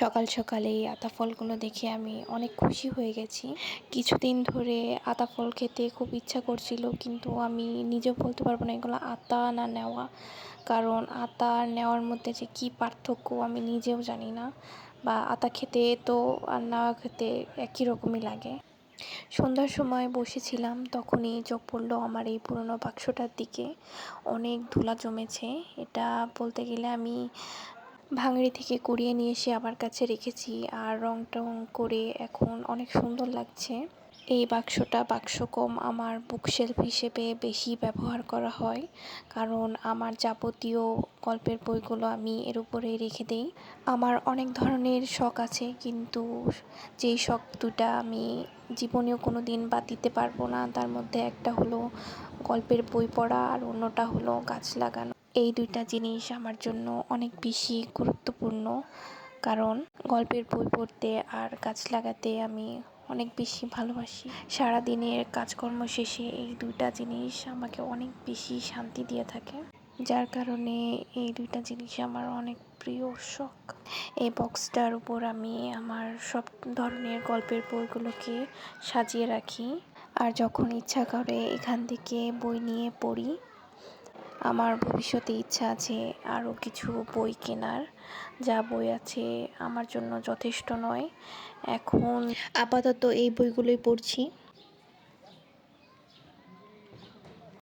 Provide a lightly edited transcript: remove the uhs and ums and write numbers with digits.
সকাল সকালে এই আতা ফলগুলো দেখে আমি অনেক খুশি হয়ে গেছি। কিছুদিন ধরে আতা ফল খেতে খুব ইচ্ছা করছিল, কিন্তু আমি নিজেও বলতে পারবো না এগুলো আতা না নেওয়া। কারণ আতা আর নেওয়ার মধ্যে যে কী পার্থক্য আমি নিজেও জানি না, বা আতা খেতে তো আর নেওয়া খেতে একই রকমই লাগে। সন্ধ্যার সময় বসেছিলাম, তখনই চোখ পড়লো আমার এই পুরনো বাক্সটার দিকে। অনেক ধুলা জমেছে। এটা বলতে গেলে আমি ভাঙড়ি থেকে কুড়িয়ে নিয়ে এসে আমার কাছে রেখেছি, আর রং টং করে এখন অনেক সুন্দর লাগছে। এই বাক্সটা বাক্সকম আমার বুকশেলফ হিসেবে বেশি ব্যবহার করা হয়, কারণ আমার যাবতীয় গল্পের বইগুলো আমি এর উপরে রেখে দিই। আমার অনেক ধরনের শখ আছে, কিন্তু যেই শখ দুটা আমি জীবনেও কোনো দিন বাদ দিতে পারবো না, তার মধ্যে একটা হলো গল্পের বই পড়া, আর অন্যটা হলো গাছ লাগানো। এই দুইটা জিনিস আমার জন্য অনেক বেশি গুরুত্বপূর্ণ, কারণ গল্পের বই পড়তে আর গাছ লাগাতে আমি অনেক বেশি ভালোবাসি। সারাদিনের কাজকর্ম শেষে এই দুইটা জিনিস আমাকে অনেক বেশি শান্তি দিয়ে থাকে, যার কারণে এই দুইটা জিনিস আমার অনেক প্রিয় শখ। এই বক্সটার উপর আমি আমার সব ধরনের গল্পের বইগুলোকে সাজিয়ে রাখি, আর যখন ইচ্ছা করে এখান থেকে বই নিয়ে পড়ি। আমার ভবিষ্যতে ইচ্ছা আছে আরও কিছু বই কেনার। যা বই আছে আমার জন্য যথেষ্ট নয়। এখন আপাতত এই বইগুলোই পড়ছি।